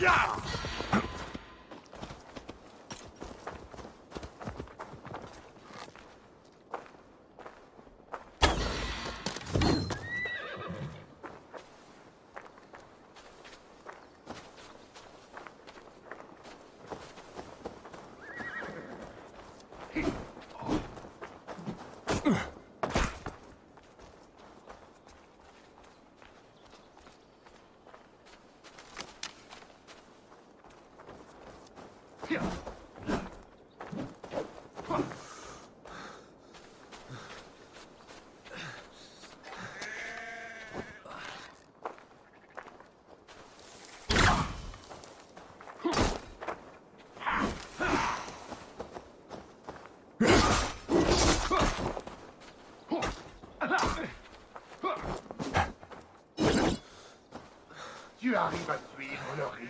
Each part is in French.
Tu arrives à suivre le rythme?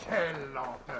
Quelle lenteur!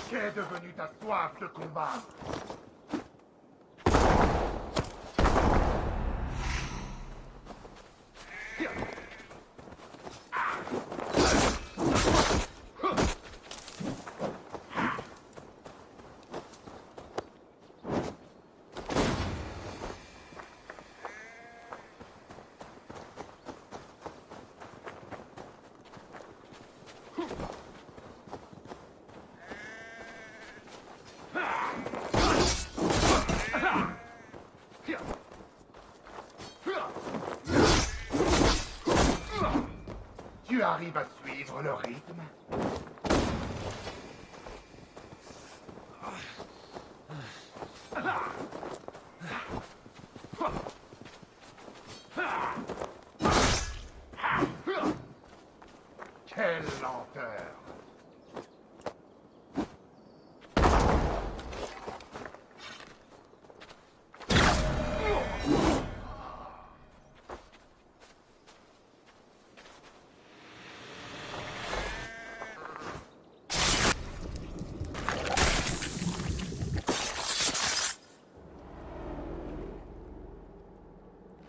Qu'est devenue ta soif de combat? Tu arrives à suivre le rythme? Quelle lenteur!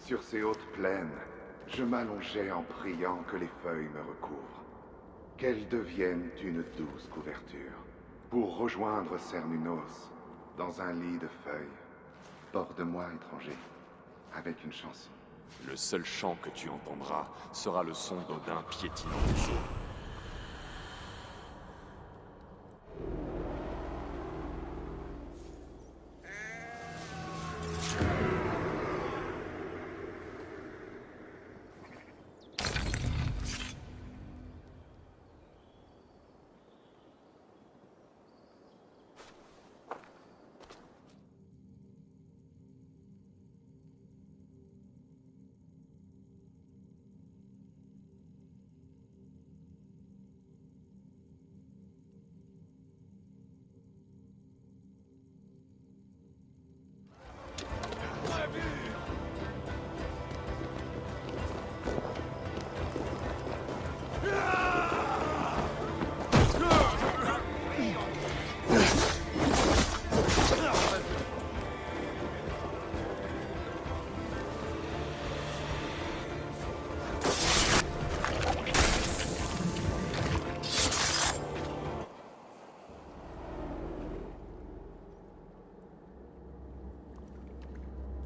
Sur ces hautes plaines, je m'allongeais en priant que les feuilles me recouvrent, qu'elles deviennent une douce couverture, pour rejoindre Cernunnos dans un lit de feuilles. Porte-moi, étranger, avec une chanson. Le seul chant que tu entendras sera le son d'Odin piétinant les eaux.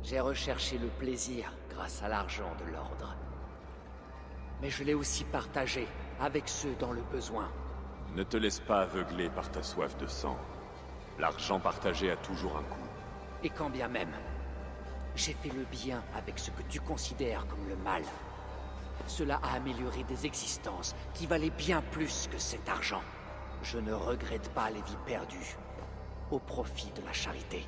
J'ai recherché le plaisir grâce à l'argent de l'Ordre. Mais je l'ai aussi partagé avec ceux dans le besoin. Ne te laisse pas aveugler par ta soif de sang. L'argent partagé a toujours un coût. Et quand bien même, j'ai fait le bien avec ce que tu considères comme le mal. Cela a amélioré des existences qui valaient bien plus que cet argent. Je ne regrette pas les vies perdues, au profit de la charité.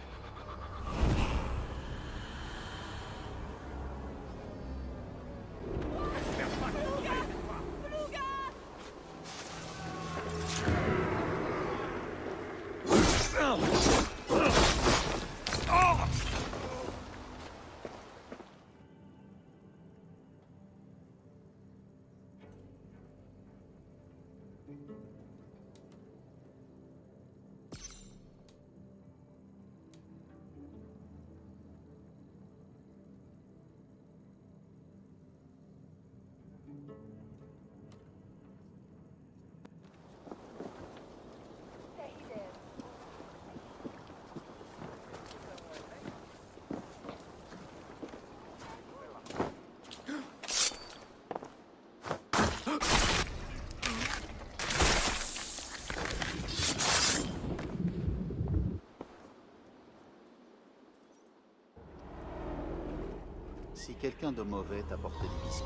Si quelqu'un de mauvais t'apportait des biscuits,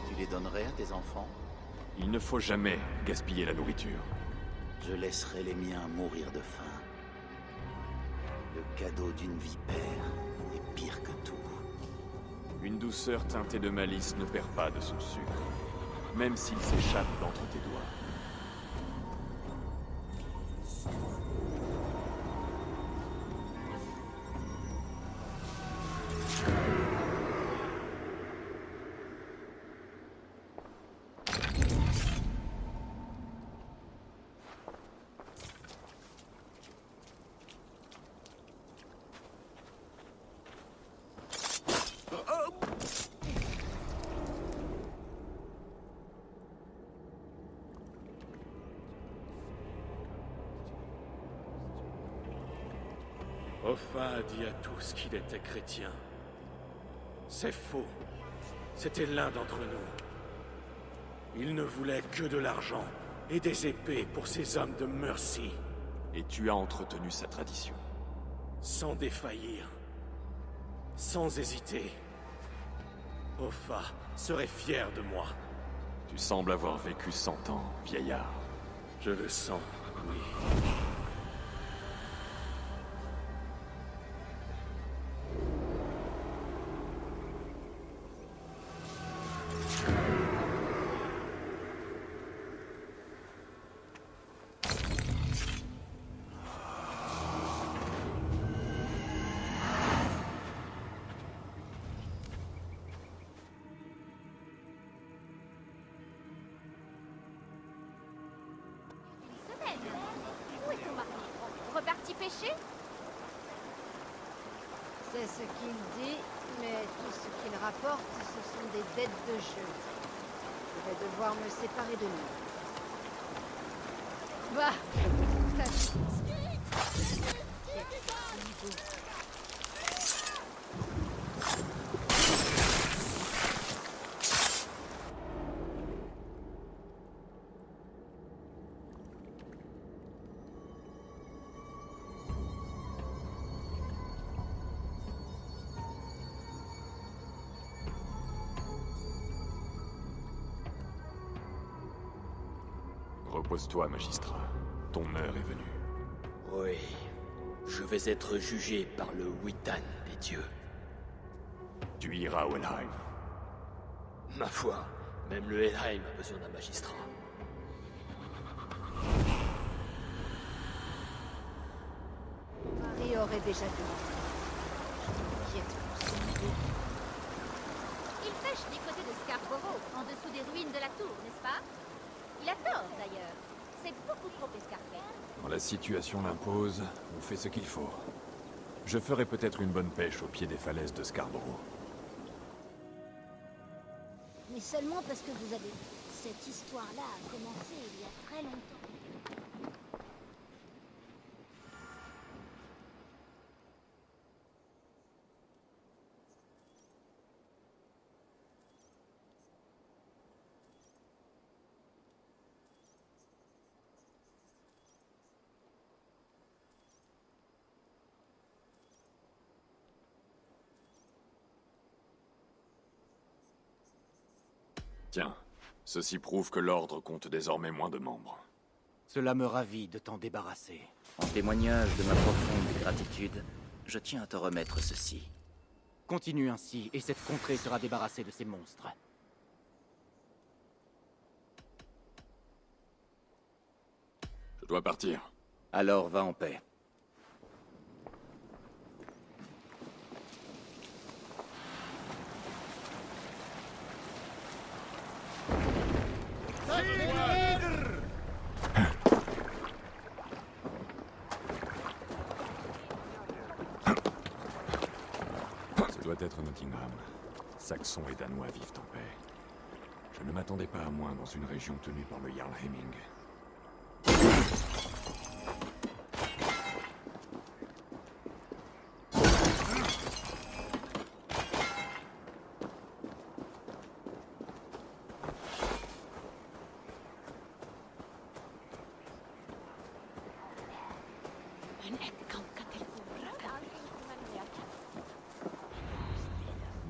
tu les donnerais à tes enfants? Il ne faut jamais gaspiller la nourriture. Je laisserai les miens mourir de faim. Le cadeau d'une vipère est pire que tout. Une douceur teintée de malice ne perd pas de son sucre, même s'il s'échappe d'entre tes doigts. Offa a dit à tous qu'il était chrétien. C'est faux. C'était l'un d'entre nous. Il ne voulait que de l'argent et des épées pour ses hommes de Mercy. Et tu as entretenu sa tradition. Sans défaillir. Sans hésiter. Offa serait fier de moi. Tu sembles avoir vécu 100 ans, vieillard. Je le sens, oui. Où est ton mari? Reparti pêcher? C'est ce qu'il dit, mais tout ce qu'il rapporte, ce sont des dettes de jeu. Je vais devoir me séparer de lui. Bah, Repose-toi, magistrat. Ton heure est venue. Oui, je vais être jugé par le Witan des dieux. Tu iras au Helheim. Ma foi, même le Helheim a besoin d'un magistrat. Marie aurait déjà dit. Je m'inquiète pour son niveau. Il pêche du côté de Scarborough, en dessous des ruines de la tour, n'est-ce pas? Il a tort, d'ailleurs. C'est beaucoup trop escarpé. Quand la situation l'impose, on fait ce qu'il faut. Je ferai peut-être une bonne pêche au pied des falaises de Scarborough. Mais seulement parce que vous avez... Cette histoire-là a commencé il y a très longtemps. Tiens, ceci prouve que l'Ordre compte désormais moins de membres. Cela me ravit de t'en débarrasser. En témoignage de ma profonde gratitude, je tiens à te remettre ceci. Continue ainsi, et cette contrée sera débarrassée de ces monstres. Je dois partir. Alors va en paix. Ce doit être Nottingham. Saxons et Danois vivent en paix. Je ne m'attendais pas à moins dans une région tenue par le Jarl Hemming.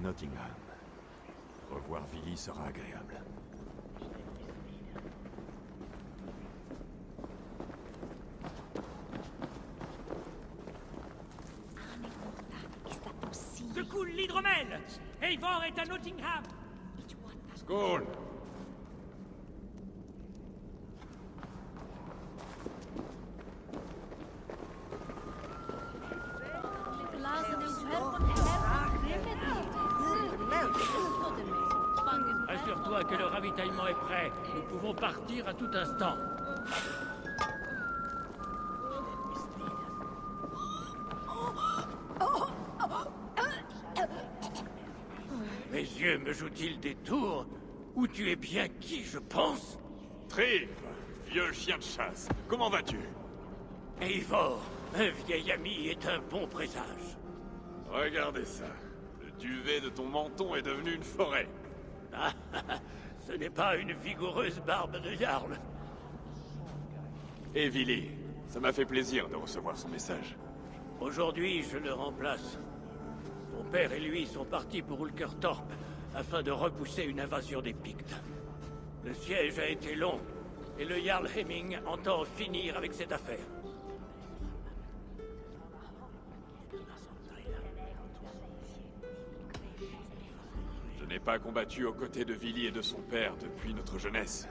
Nottingham. Revoir Villy sera agréable. Que coule l'hydromel! Eivor est à Nottingham! Skål! Assure-toi que le ravitaillement est prêt. Nous pouvons partir à tout instant. Mes yeux me jouent-ils des tours? Où tu es bien qui, je pense? Triv, vieux chien de chasse, comment vas-tu? Eivor, un vieil ami est un bon présage. Regardez ça. Le duvet de ton menton est devenu une forêt. Ah, ce n'est pas une vigoureuse barbe de Jarl. Et Villy, ça m'a fait plaisir de recevoir son message. Aujourd'hui, je le remplace. Mon père et lui sont partis pour Ulkertorp afin de repousser une invasion des Pictes. Le siège a été long, et le Jarl Hemming entend finir avec cette affaire. Je n'ai pas combattu aux côtés de Villy et de son père depuis notre jeunesse.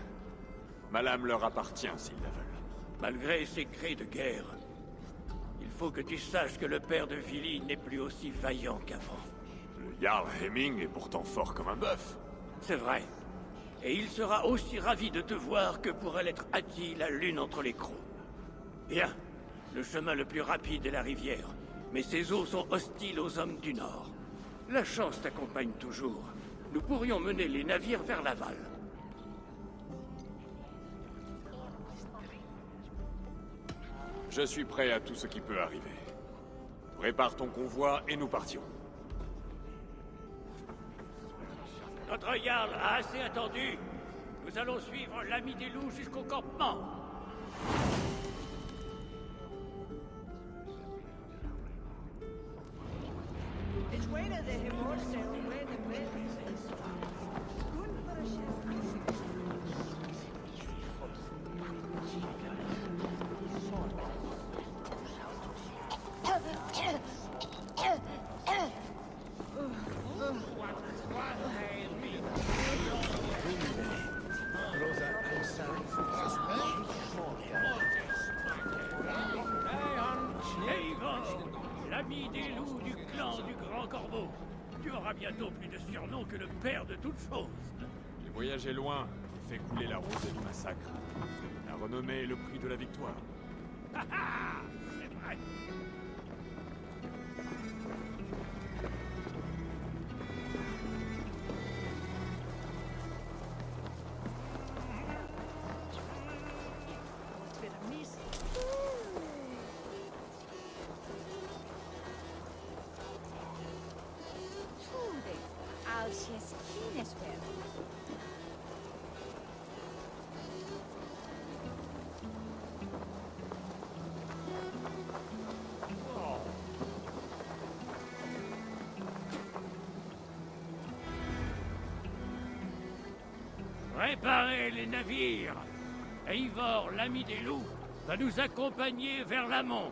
Ma lame leur appartient s'ils la veulent. Malgré ses cris de guerre, il faut que tu saches que le père de Villy n'est plus aussi vaillant qu'avant. Le Jarl Hemming est pourtant fort comme un bœuf. C'est vrai. Et il sera aussi ravi de te voir que pourrait l'être Hati, la lune entre les crocs. Bien. Le chemin le plus rapide est la rivière. Mais ses eaux sont hostiles aux hommes du Nord. La chance t'accompagne toujours. Nous pourrions mener les navires vers l'aval. Je suis prêt à tout ce qui peut arriver. Prépare ton convoi et nous partions. Notre Jarl a assez attendu. Nous allons suivre l'ami des loups jusqu'au campement. L'ami des loups du clan du Grand Corbeau. Tu auras bientôt plus de surnoms que le père de toutes choses. Le voyage est loin, il fait couler la route du massacre. La renommée est le prix de la victoire. Ah ah, c'est vrai. Préparez les navires. Eivor, l'ami des loups, va nous accompagner vers l'amont.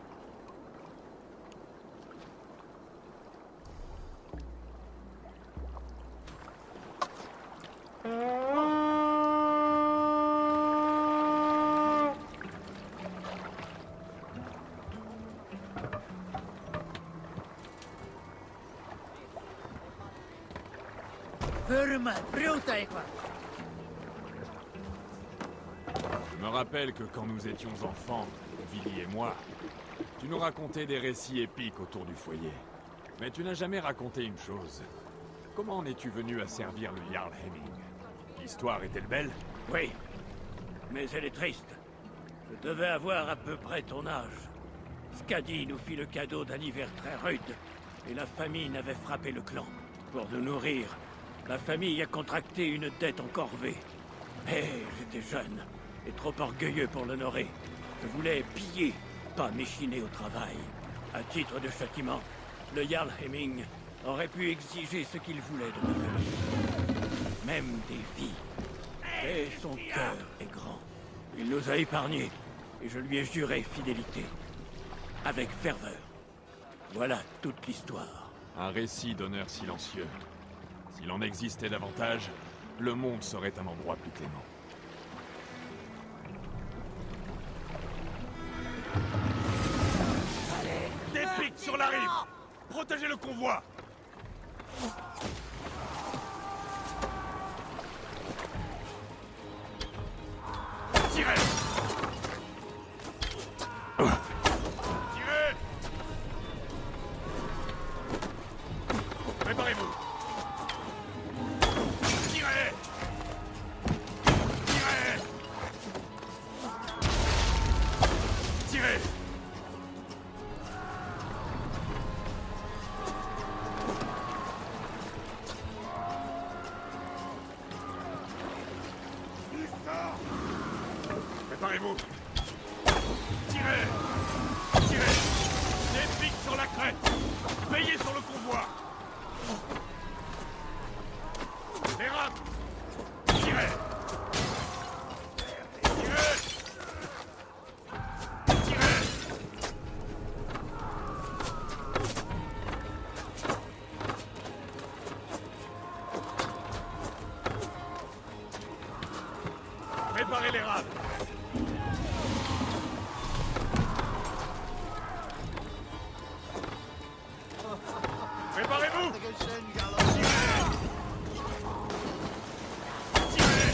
Je me rappelle que quand nous étions enfants, Villy et moi, tu nous racontais des récits épiques autour du foyer. Mais tu n'as jamais raconté une chose. Comment en es-tu venu à servir le Jarl Hemming? L'histoire est-elle belle? Oui, mais elle est triste. Je devais avoir à peu près ton âge. Skadi nous fit le cadeau d'un hiver très rude, et la famine avait frappé le clan. Pour nous nourrir, la famille a contracté une dette en corvée. Mais j'étais jeune, et trop orgueilleux pour l'honorer. Je voulais piller, pas m'échiner au travail. À titre de châtiment, le Jarl Hemming aurait pu exiger ce qu'il voulait de ma famille. Même des vies. Et son cœur est grand. Il nous a épargnés, et je lui ai juré fidélité. Avec ferveur. Voilà toute l'histoire. Un récit d'honneur silencieux. S'il en existait davantage, le monde serait un endroit plus clément. Des pics sur la rive! Protégez le convoi! Tirez! Tirez! Préparez-vous! Tirez! Tirez! Tirez! Préparez-vous! Tirez! Tirez! Des pics sur la crête! Veillez sur le convoi! Les rames! Tirez! Tirez! Tirez! Préparez les rames! Préparez-vous! Tirez! Tirez!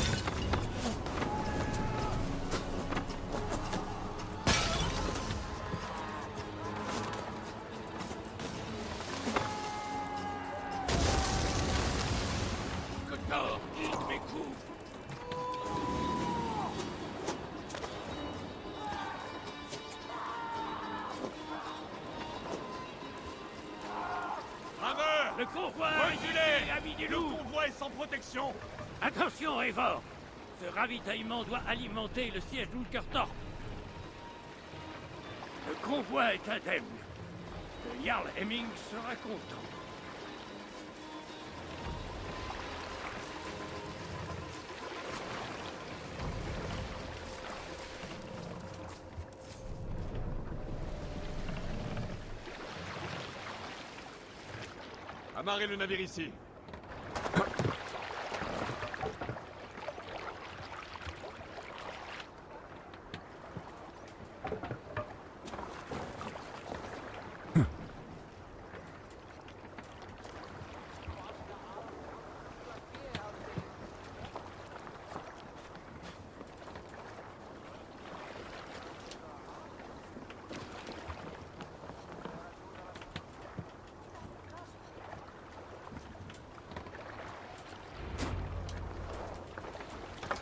Kotor, guide mes coups. Rameur! Le convoi Reculez! ami du Le loup. convoi est sans protection! Attention, Eivor. Ce ravitaillement doit alimenter le siège d'Ulkertorp. Le convoi est indemne. Le Jarl Hemming sera content. Amarrez le navire ici.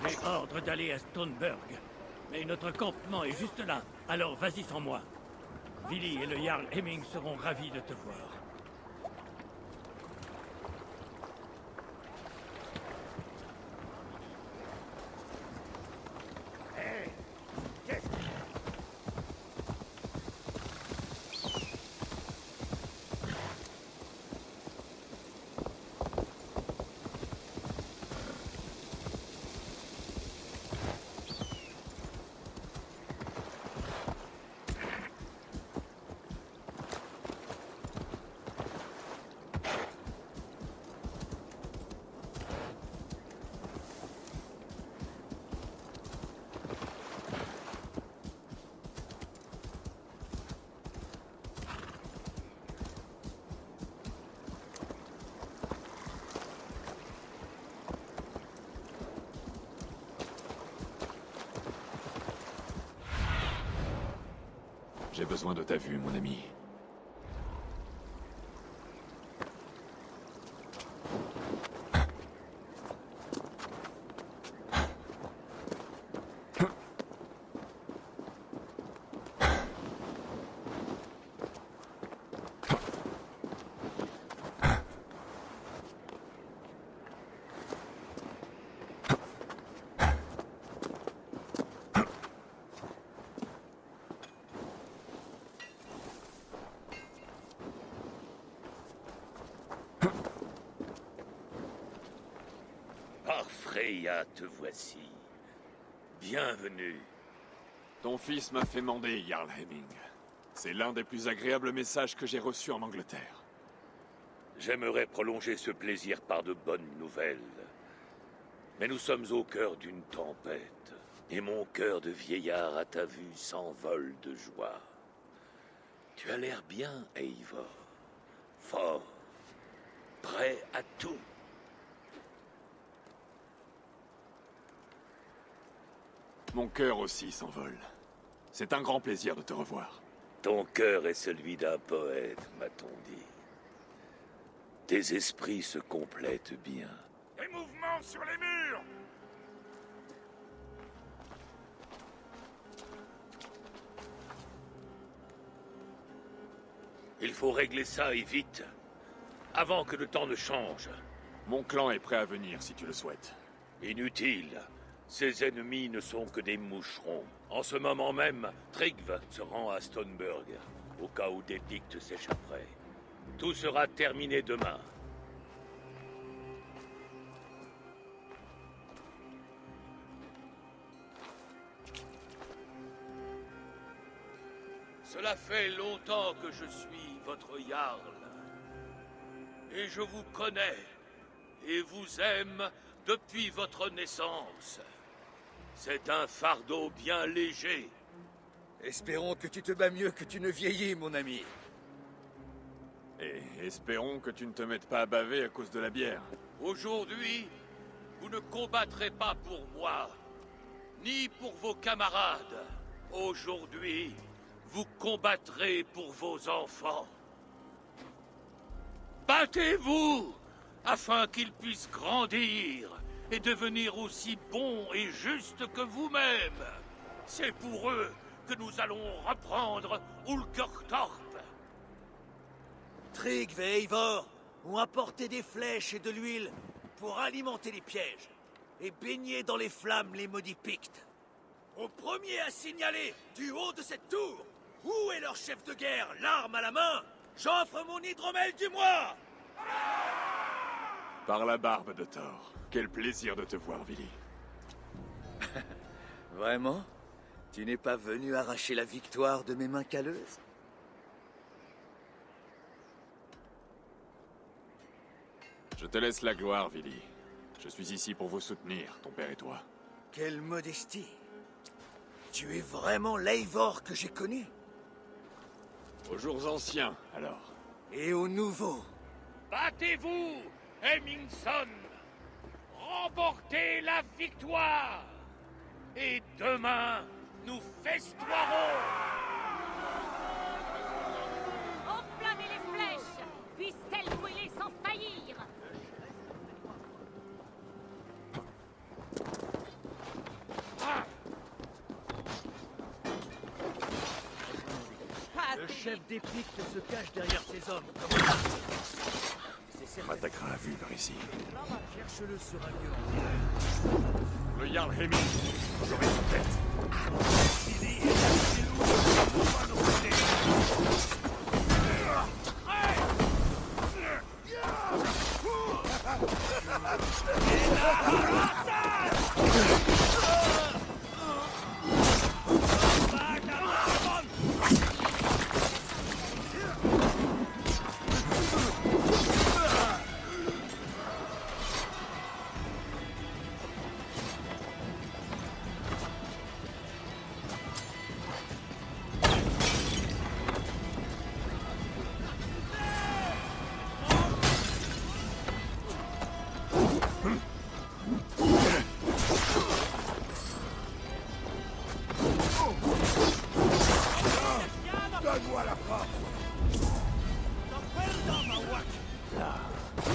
J'ai ordre d'aller à Stoneburg. Mais notre campement est juste là. Alors vas-y sans moi. Villy et le Jarl Hemming seront ravis de te voir. J'ai besoin de ta vue, mon ami. Par Freya, te voici. Bienvenue. Ton fils m'a fait mander, Jarl Hemming. C'est l'un des plus agréables messages que j'ai reçus en Angleterre. J'aimerais prolonger ce plaisir par de bonnes nouvelles. Mais nous sommes au cœur d'une tempête. Et mon cœur de vieillard à ta vue s'envole de joie. Tu as l'air bien, Eivor. Fort. Prêt à tout. Mon cœur aussi s'envole. C'est un grand plaisir de te revoir. Ton cœur est celui d'un poète, m'a-t-on dit. Tes esprits se complètent bien. Des mouvements sur les murs! Il faut régler ça et vite. Avant que le temps ne change. Mon clan est prêt à venir si tu le souhaites. Inutile. Ses ennemis ne sont que des moucherons. En ce moment même, Tryggve se rend à Stoneburg, au cas où des Pictes s'échapperaient. Tout sera terminé demain. Cela fait longtemps que je suis votre Jarl. Et je vous connais, et vous aime depuis votre naissance. C'est un fardeau bien léger. Espérons que tu te bats mieux que tu ne vieillis, mon ami. Et espérons que tu ne te mettes pas à baver à cause de la bière. Aujourd'hui, vous ne combattrez pas pour moi, ni pour vos camarades. Aujourd'hui, vous combattrez pour vos enfants. Battez-vous, afin qu'ils puissent grandir et devenir aussi bons et justes que vous-même. C'est pour eux que nous allons reprendre Ulkertorp. Tryggve et Eivor ont apporté des flèches et de l'huile pour alimenter les pièges et baigner dans les flammes les maudits Pictes. Au premier à signaler du haut de cette tour où est leur chef de guerre, l'arme à la main, j'offre mon hydromel du mois. Par la barbe de Thor. Quel plaisir de te voir, Vili. Vraiment? Tu n'es pas venu arracher la victoire de mes mains calleuses? Je te laisse la gloire, Vili. Je suis ici pour vous soutenir, ton père et toi. Quelle modestie! Tu es vraiment l'Eivor que j'ai connu? Aux jours anciens, alors. Et aux nouveaux? Battez-vous, Hemmingson! Remportez la victoire! Et demain, nous festoirons! Enflammez les flèches! Puissent-elles brûler sans faillir! Le chef des Pictes se cache derrière ces hommes. On m'attaquera à vue par ici. Cherche-le sera mieux. Le Jarl Hemming, j'aurai sa tête. Donne-moi la force. Là,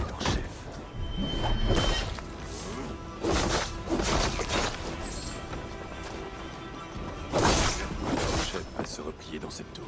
leur chef. Leur chef va se replier dans cette tour.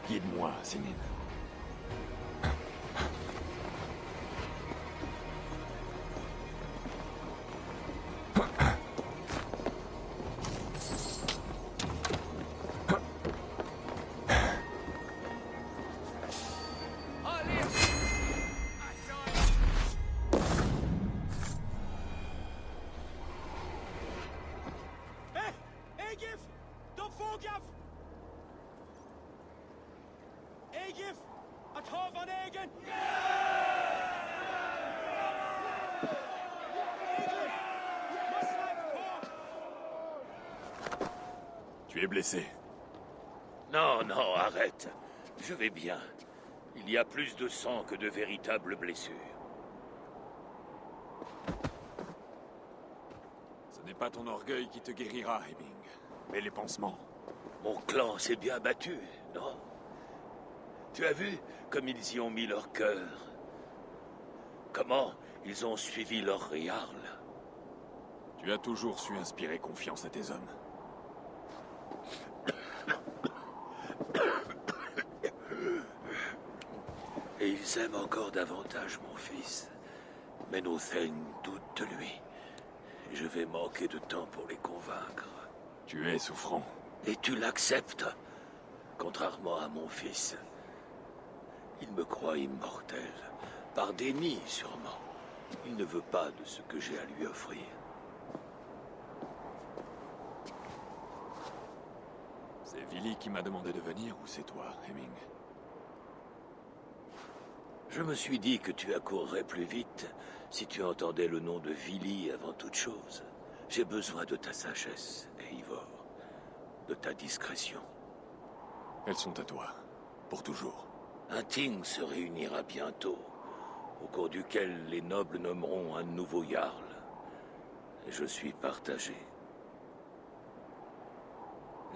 Guide-moi, Sénine. Tu es blessé. Non, non, arrête. Je vais bien. Il y a plus de sang que de véritables blessures. Ce n'est pas ton orgueil qui te guérira, Hemming, mais les pansements. Mon clan s'est bien battu, non? Tu as vu comme ils y ont mis leur cœur? Comment ils ont suivi leur Jarl? Tu as toujours su inspirer confiance à tes hommes. Et ils aiment encore davantage mon fils. Mais Notheng doute de lui. Et je vais manquer de temps pour les convaincre. Tu es souffrant. Et tu l'acceptes, contrairement à mon fils. Il me croit immortel, par déni sûrement. Il ne veut pas de ce que j'ai à lui offrir. C'est Vili qui m'a demandé de venir ou c'est toi, Hemming? Je me suis dit que tu accourrais plus vite si tu entendais le nom de Vili avant toute chose. J'ai besoin de ta sagesse, Eivor. De ta discrétion. Elles sont à toi. Pour toujours. Un ting se réunira bientôt, au cours duquel les nobles nommeront un nouveau Jarl. Et je suis partagé.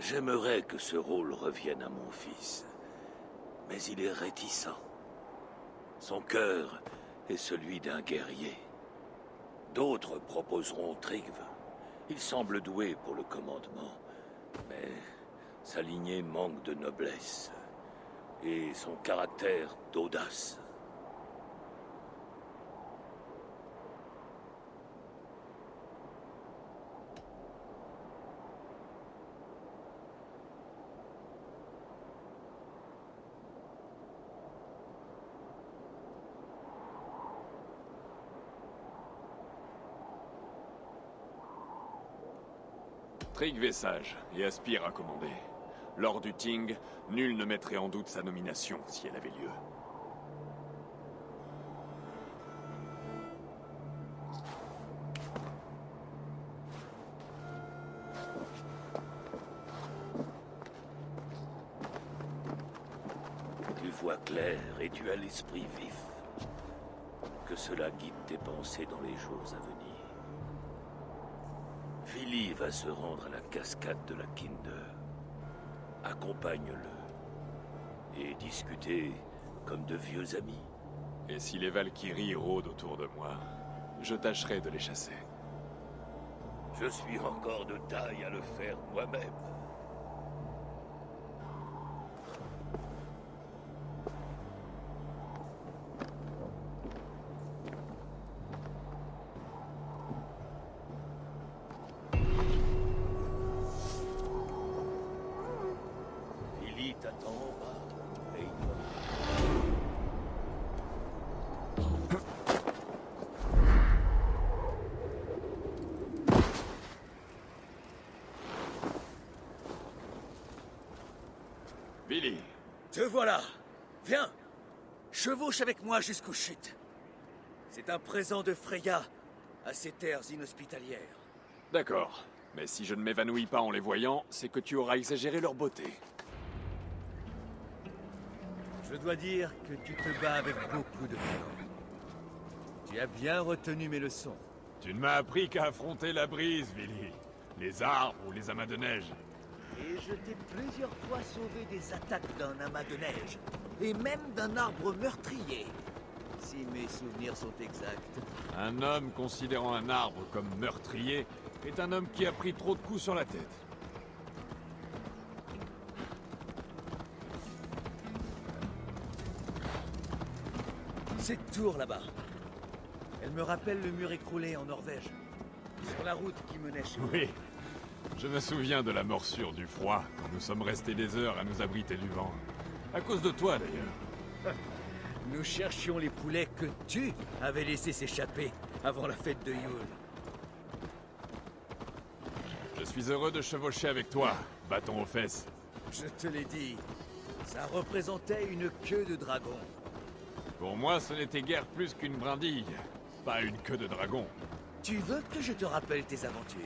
J'aimerais que ce rôle revienne à mon fils. Mais il est réticent. Son cœur est celui d'un guerrier. D'autres proposeront Tryggve. Il semble doué pour le commandement, mais sa lignée manque de noblesse et son caractère d'audace. Tryggve est sage et aspire à commander. Lors du Ting, nul ne mettrait en doute sa nomination si elle avait lieu. Tu vois clair et tu as l'esprit vif. Que cela guide tes pensées dans les jours à venir. Vili va se rendre à la cascade de la Kinder. Accompagne-le. Et discutez comme de vieux amis. Et si les Valkyries rôdent autour de moi, je tâcherai de les chasser. Je suis encore de taille à le faire moi-même. Vili t'attend en bas. Et Vili. Te voilà. Viens. Chevauche avec moi jusqu'aux chutes. C'est un présent de Freya à ces terres inhospitalières. D'accord. Mais si je ne m'évanouis pas en les voyant, c'est que tu auras exagéré leur beauté. Je dois dire que tu te bats avec beaucoup de talent. Tu as bien retenu mes leçons. Tu ne m'as appris qu'à affronter la brise, Vili. Les arbres ou les amas de neige. Et je t'ai plusieurs fois sauvé des attaques d'un amas de neige. Et même d'un arbre meurtrier. Si mes souvenirs sont exacts. Un homme considérant un arbre comme meurtrier est un homme qui a pris trop de coups sur la tête. Cette tour là-bas. Elle me rappelle le mur écroulé en Norvège. Sur la route qui menait chez nous. Oui. Je me souviens de la morsure du froid, quand nous sommes restés des heures à nous abriter du vent. À cause de toi, d'ailleurs. Nous cherchions les poulets que tu avais laissés s'échapper avant la fête de Yule. Je suis heureux de chevaucher avec toi, bâton aux fesses. Je te l'ai dit, ça représentait une queue de dragon. Pour moi, ce n'était guère plus qu'une brindille, pas une queue de dragon. Tu veux que je te rappelle tes aventures?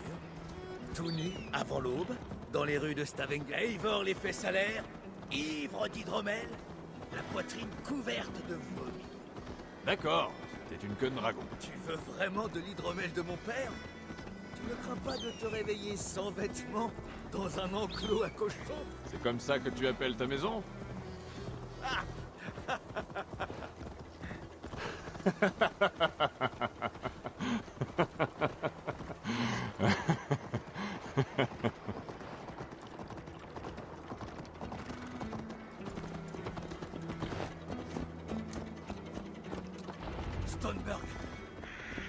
Tout nu, avant l'aube, dans les rues de Stavanger. Eivor les fesses à l'air, ivre d'hydromel, la poitrine couverte de vomi. D'accord, c'était une queue de dragon. Tu veux vraiment de l'hydromel de mon père? Tu ne crains pas de te réveiller sans vêtements dans un enclos à cochons? C'est comme ça que tu appelles ta maison? Stoneberg,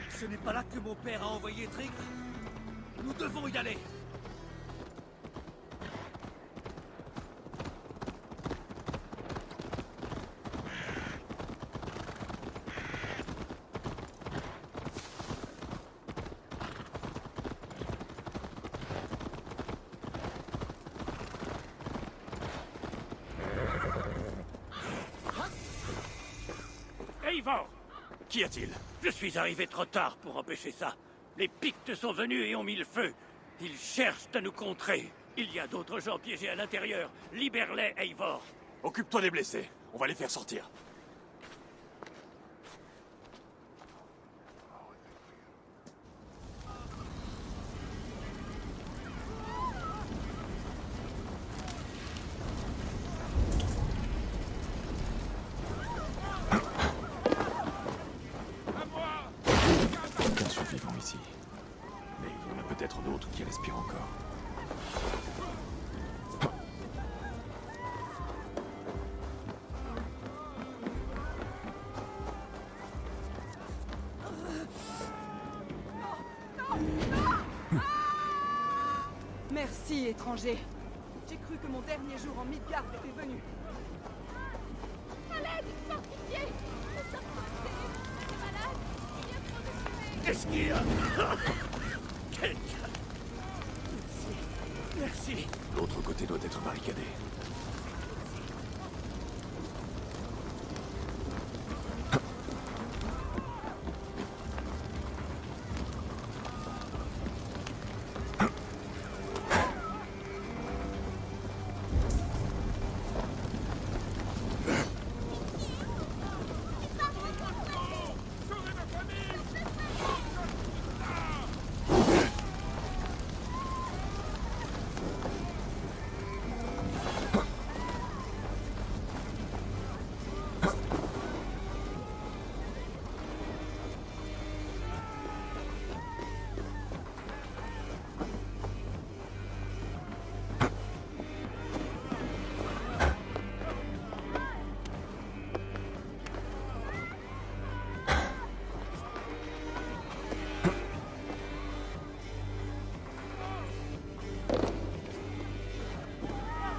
ce n'est pas là que mon père a envoyé Tryggve. Nous devons y aller. Eivor! Qu'y a-t-il? Je suis arrivé trop tard pour empêcher ça. Les Pictes sont venus et ont mis le feu. Ils cherchent à nous contrer. Il y a d'autres gens piégés à l'intérieur. Libère-les, Eivor. Occupe-toi des blessés. On va les faire sortir. Aucun survivant ici. Mais il y en a peut-être d'autres qui respirent encore. Merci, étranger. J'ai cru que mon dernier jour en Midgard était venu. À l'aide! Par pitié! Nous sommes coincés! On est malades! Il y a trop de fumée! Qu'est-ce qu'il y a? Quelqu'un. Merci. L'autre côté doit être barricadé.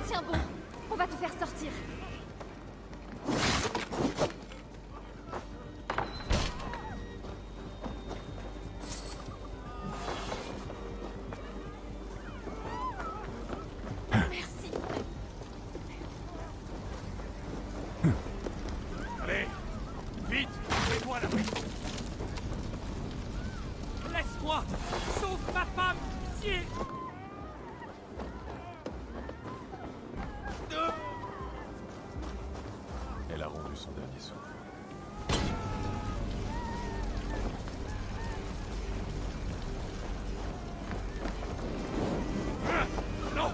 Tiens bon, on va te faire sortir. Merci. Allez, vite, mets-moi à l'abri. Laisse-moi. Sauve ma femme. Pitié. Elle a rendu son dernier souffle. Non!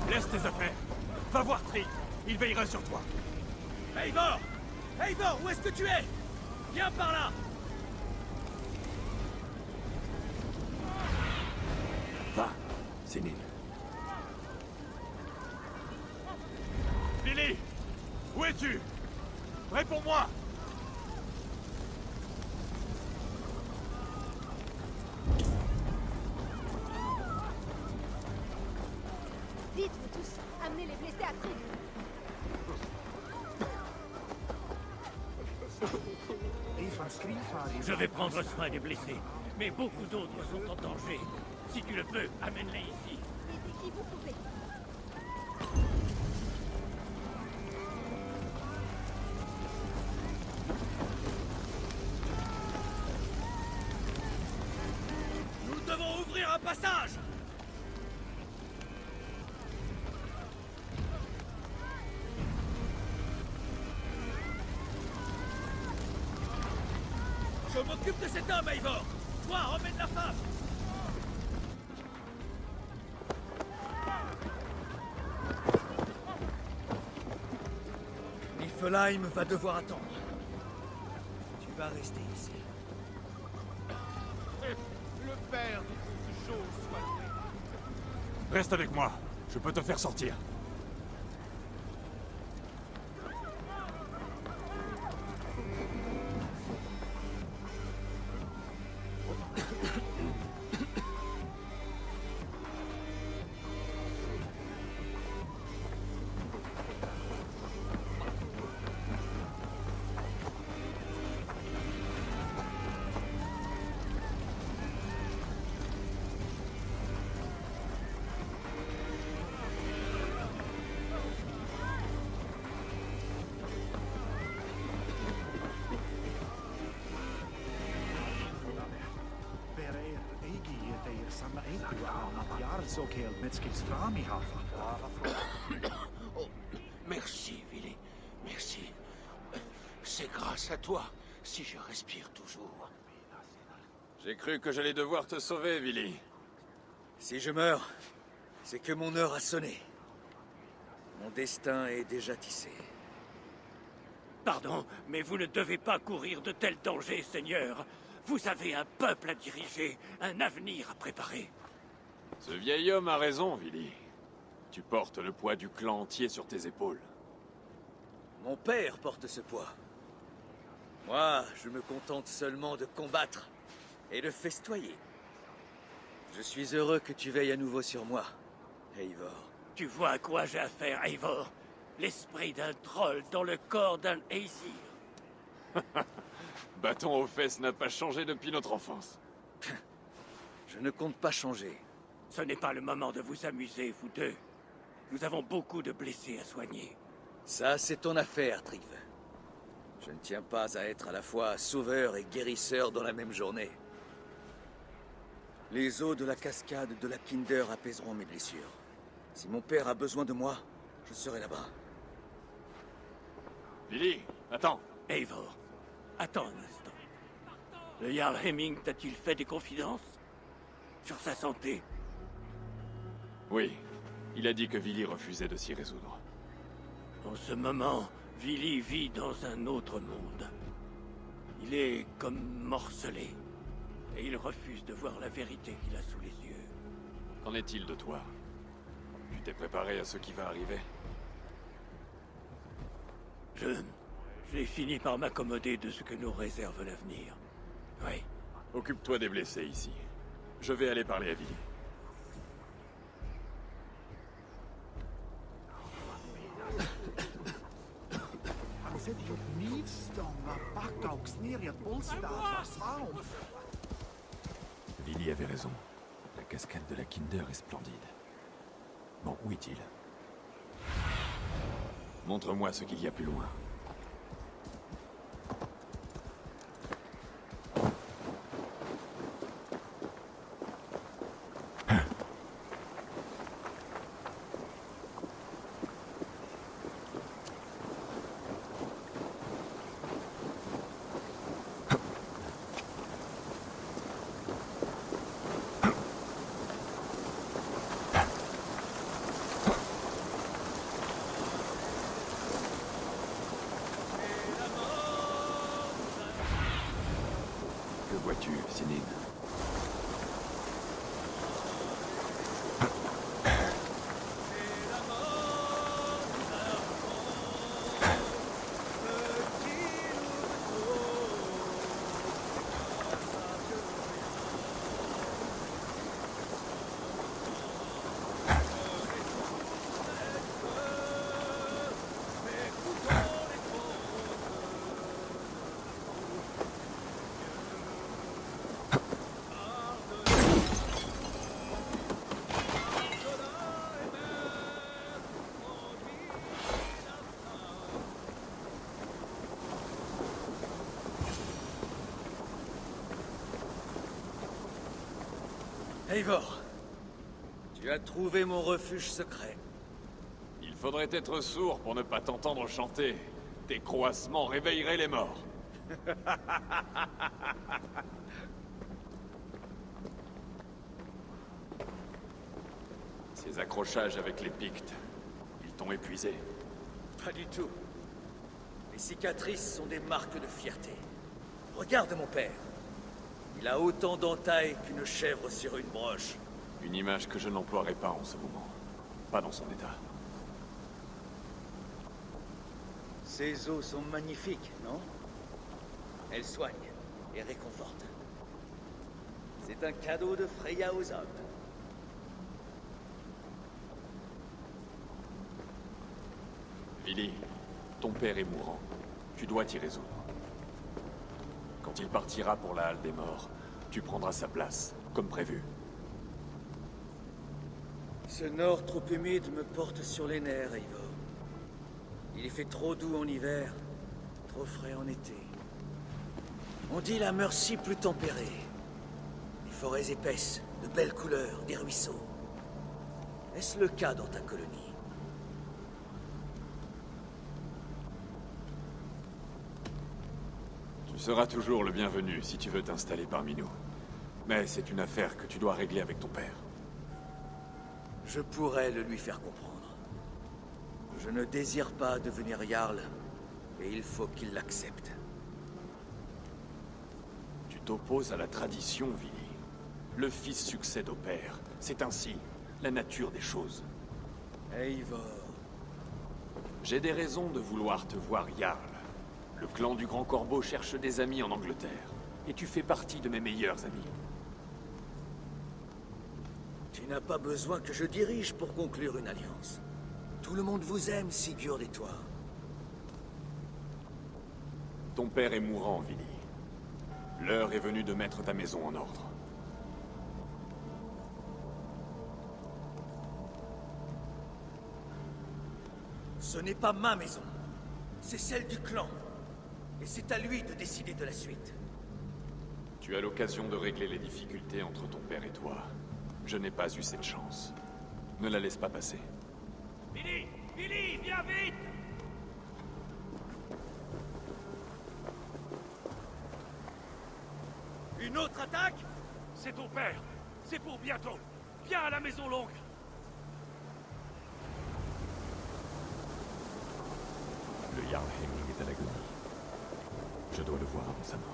Laisse tes affaires. Va voir Trick. Il veillera sur toi. Eivor! Eivor, où est-ce que tu es? Viens par là! Va, Zénine. Lily! Où es-tu? Réponds-moi! Vite, vous tous, amenez les blessés à Trick. Je vais prendre soin des blessés, mais beaucoup d'autres sont en danger. Si tu le peux, amène-les ici. Aidez qui vous pouvez. Nous devons ouvrir un passage! Je m'occupe de cet homme, Eivor! Toi, emmène la femme! Niflheim va devoir attendre. Tu vas rester ici. Le père de toutes choses soit loué. Reste avec moi. Je peux te faire sortir. Zokeel Mitskis Frami hafa. Oh, merci, Willy. Merci. C'est grâce à toi si je respire toujours. J'ai cru que j'allais devoir te sauver, Willy. Si je meurs, c'est que mon heure a sonné. Mon destin est déjà tissé. Pardon, mais vous ne devez pas courir de tels dangers, Seigneur. Vous avez un peuple à diriger, un avenir à préparer. Ce vieil homme a raison, Willy. Tu portes le poids du clan entier sur tes épaules. Mon père porte ce poids. Moi, je me contente seulement de combattre et de festoyer. Je suis heureux que tu veilles à nouveau sur moi, Eivor. Tu vois à quoi j'ai affaire, Eivor? L'esprit d'un troll dans le corps d'un Aesir. Bâton aux fesses n'a pas changé depuis notre enfance. Je ne compte pas changer. Ce n'est pas le moment de vous amuser, vous deux. Nous avons beaucoup de blessés à soigner. Ça, c'est ton affaire, Triv. Je ne tiens pas à être à la fois sauveur et guérisseur dans la même journée. Les eaux de la cascade de la Kinder apaiseront mes blessures. Si mon père a besoin de moi, je serai là-bas. Willy, attends. Eivor, attends un instant. Le Jarl Hemming t'a-t-il fait des confidences sur sa santé? Oui, il a dit que Willy refusait de s'y résoudre. En ce moment, Willy vit dans un autre monde. Il est comme morcelé. Et il refuse de voir la vérité qu'il a sous les yeux. Qu'en est-il de toi? Tu t'es préparé à ce qui va arriver? J'ai fini par m'accommoder de ce que nous réserve l'avenir. Oui. Occupe-toi des blessés ici. Je vais aller parler à Willy. Willy avait raison. La cascade de la Kinder est splendide. Bon, où est-il? Montre-moi ce qu'il y a plus loin. Que vois-tu, Sinine? Eivor, tu as trouvé mon refuge secret. Il faudrait être sourd pour ne pas t'entendre chanter. Tes croassements réveilleraient les morts. Ces accrochages avec les Pictes, ils t'ont épuisé? Pas du tout. Les cicatrices sont des marques de fierté. Regarde mon père. Il a autant d'entailles qu'une chèvre sur une broche. Une image que je n'emploierai pas en ce moment. Pas dans son état. Ces eaux sont magnifiques, non? Elles soignent et réconfortent. C'est un cadeau de Freya aux hommes. Willy, ton père est mourant. Tu dois t'y résoudre. Quand il partira pour la Halle des Morts, tu prendras sa place, comme prévu. Ce nord trop humide me porte sur les nerfs, Eivor. Il fait trop doux en hiver, trop frais en été. On dit la Mercy plus tempérée. Des forêts épaisses, de belles couleurs, des ruisseaux. Est-ce le cas dans ta colonie? Tu seras toujours le bienvenu si tu veux t'installer parmi nous. Mais c'est une affaire que tu dois régler avec ton père. Je pourrais le lui faire comprendre. Je ne désire pas devenir Jarl, et il faut qu'il l'accepte. Tu t'opposes à la tradition, Vili. Le fils succède au père. C'est ainsi, la nature des choses. Eivor. J'ai des raisons de vouloir te voir Jarl. Le clan du Grand Corbeau cherche des amis en Angleterre. Et tu fais partie de mes meilleurs amis. Tu n'as pas besoin que je dirige pour conclure une alliance. Tout le monde vous aime, Sigurd et toi. Ton père est mourant, Vili. L'heure est venue de mettre ta maison en ordre. Ce n'est pas ma maison. C'est celle du clan. Et c'est à lui de décider de la suite. Tu as l'occasion de régler les difficultés entre ton père et toi. Je n'ai pas eu cette chance. Ne la laisse pas passer. Billy! Billy, viens vite! Une autre attaque? C'est ton père. C'est pour bientôt. Viens à la maison longue. Le Jarl Heming est à l'agonie. Je dois le voir avant sa mort.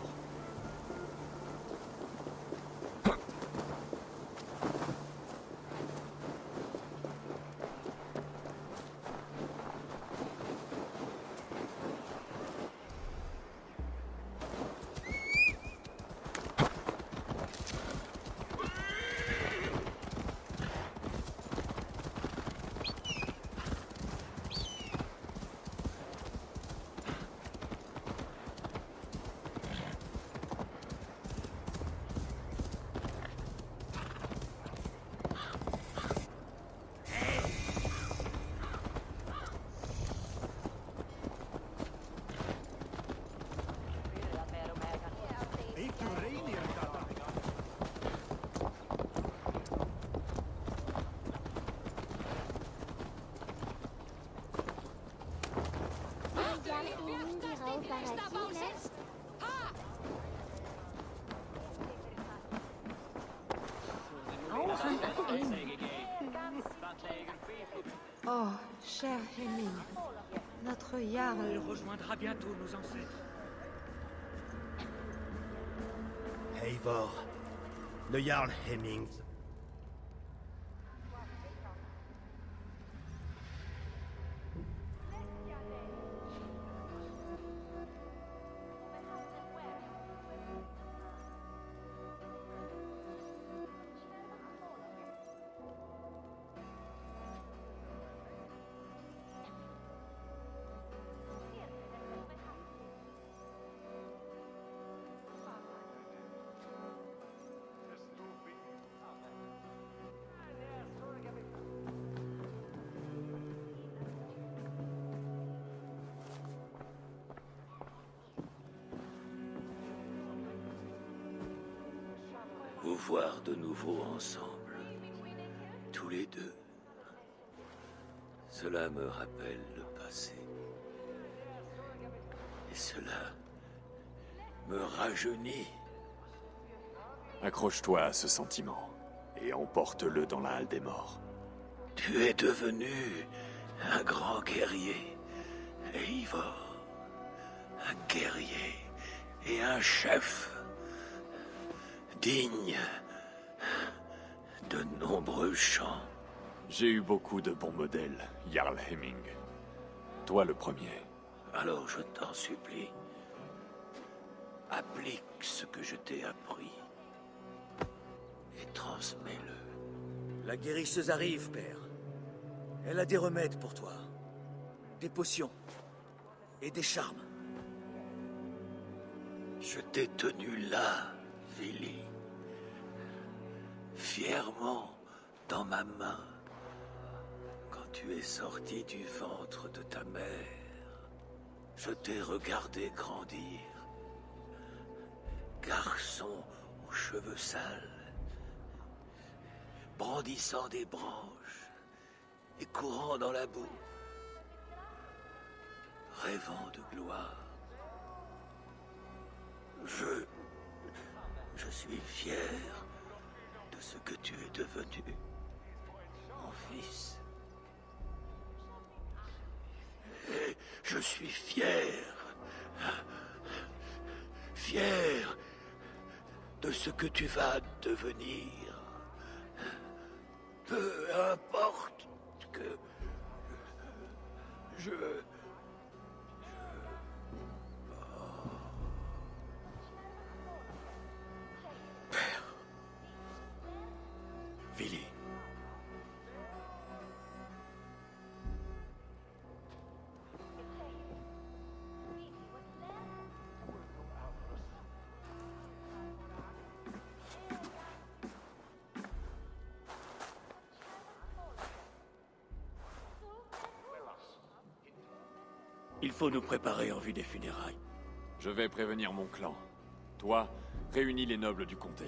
Oh, cher Heming, notre Jarl... Il rejoindra bientôt nos ancêtres. Eivor, le Jarl Heming. Vous voir de nouveau ensemble, tous les deux. Cela me rappelle le passé. Et cela me rajeunit. Accroche-toi à ce sentiment et emporte-le dans la halle des morts. Tu es devenu un grand guerrier, Eivor. Un guerrier et un chef. Digne de nombreux chants. J'ai eu beaucoup de bons modèles, Jarl Heming. Toi le premier. Alors je t'en supplie, applique ce que je t'ai appris et transmets-le. La guérisseuse arrive, père. Elle a des remèdes pour toi. Des potions. Et des charmes. Je t'ai tenu là, Vili. Fièrement dans ma main. Quand tu es sorti du ventre de ta mère, je t'ai regardé grandir. Garçon aux cheveux sales, brandissant des branches et courant dans la boue, rêvant de gloire. Je suis fier de ce que tu es devenu, mon fils. Et je suis fier de ce que tu vas devenir. Peu importe que je... Père. Vili. Il faut nous préparer en vue des funérailles. Je vais prévenir mon clan. Toi, réunis les nobles du comté.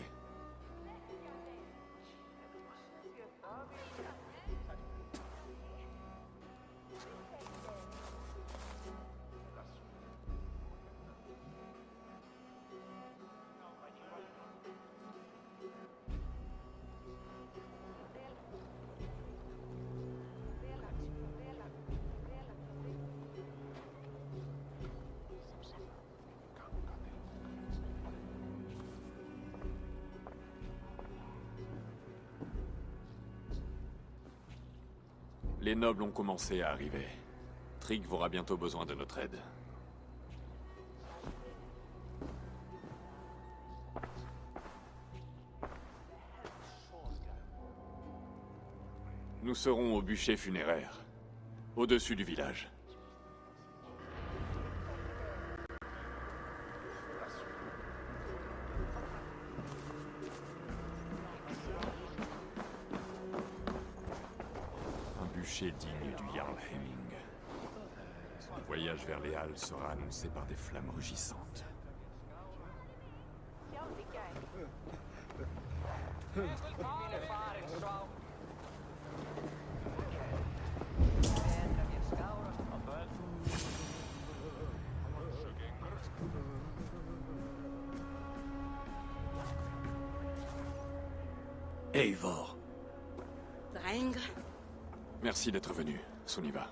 Les nobles ont commencé à arriver. Trigg aura bientôt besoin de notre aide. Nous serons au bûcher funéraire, au-dessus du village. Digne du Jarl Hemming. Son voyage vers les Halles sera annoncé par des flammes rugissantes. Eivor. Drengr. Merci d'être venu, Sunniva.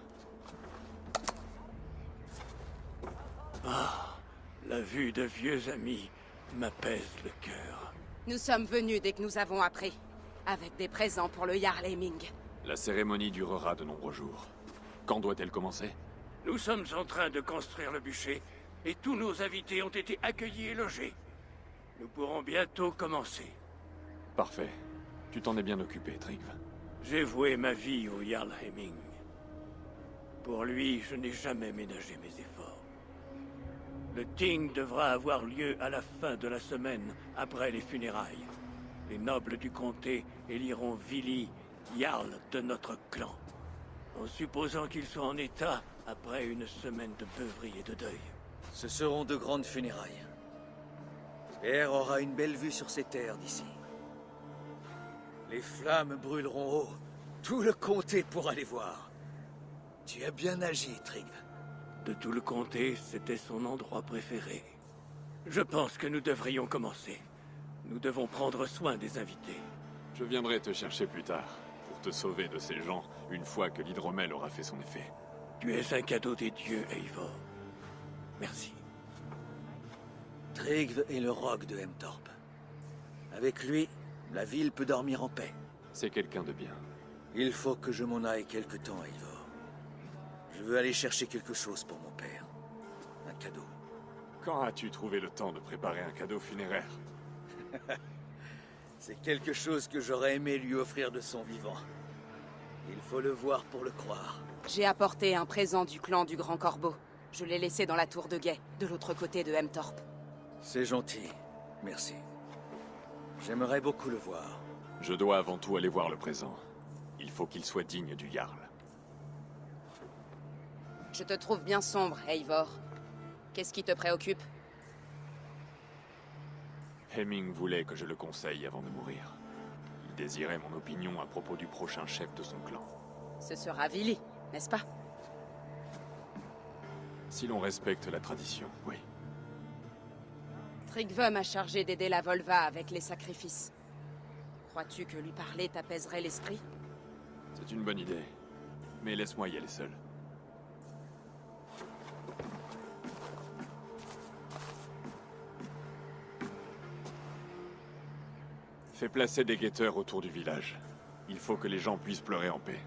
Ah, la vue de vieux amis m'apaise le cœur. Nous sommes venus dès que nous avons appris, avec des présents pour le Jarl Hemming. La cérémonie durera de nombreux jours. Quand doit-elle commencer? Nous sommes en train de construire le bûcher, et tous nos invités ont été accueillis et logés. Nous pourrons bientôt commencer. Parfait. Tu t'en es bien occupé, Tryggve. J'ai voué ma vie au Jarl Hemming. Pour lui, je n'ai jamais ménagé mes efforts. Le Ting devra avoir lieu à la fin de la semaine, après les funérailles. Les nobles du comté éliront Vili, Jarl de notre clan. En supposant qu'il soit en état, après une semaine de beuverie et de deuil. Ce seront de grandes funérailles. Pierre aura une belle vue sur ces terres d'ici. Les flammes brûleront haut. Tout le comté pourra les voir. Tu as bien agi, Tryggve. De tout le comté, c'était son endroit préféré. Je pense que nous devrions commencer. Nous devons prendre soin des invités. Je viendrai te chercher plus tard, pour te sauver de ces gens, une fois que l'hydromel aura fait son effet. Tu es un cadeau des dieux, Eivor. Merci. Tryggve est le roc de Hemthorpe. Avec lui, la ville peut dormir en paix. C'est quelqu'un de bien. Il faut que je m'en aille quelque temps, Eivor. Je veux aller chercher quelque chose pour mon père. Un cadeau. Quand as-tu trouvé le temps de préparer un cadeau funéraire? C'est quelque chose que j'aurais aimé lui offrir de son vivant. Il faut le voir pour le croire. J'ai apporté un présent du clan du Grand Corbeau. Je l'ai laissé dans la tour de guet, de l'autre côté de Hemthorpe. C'est gentil. Merci. J'aimerais beaucoup le voir. Je dois avant tout aller voir le présent. Il faut qu'il soit digne du Jarl. Je te trouve bien sombre, Eivor. Qu'est-ce qui te préoccupe? Hemming voulait que je le conseille avant de mourir. Il désirait mon opinion à propos du prochain chef de son clan. Ce sera Vili, n'est-ce pas? Si l'on respecte la tradition, oui. Trigve m'a chargé d'aider la Volva avec les sacrifices. Crois-tu que lui parler t'apaiserait l'esprit? C'est une bonne idée. Mais laisse-moi y aller seul. Fais placer des guetteurs autour du village. Il faut que les gens puissent pleurer en paix.